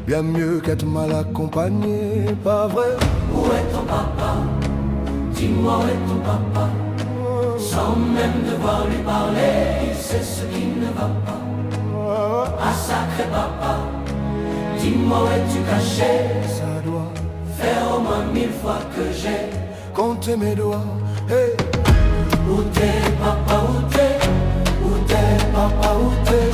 bien mieux qu'être mal accompagné, pas vrai? Où est ton papa? Dis-moi où est ton papa? Sans même devoir lui parler, il sait ce qui ne va pas. Ah sacré papa, dis-moi où es-tu caché? Ça doit faire au moins 1000 fois que j'ai compté mes doigts. Hey. Où t'es papa, où t'es? Où t'es papa, où t'es?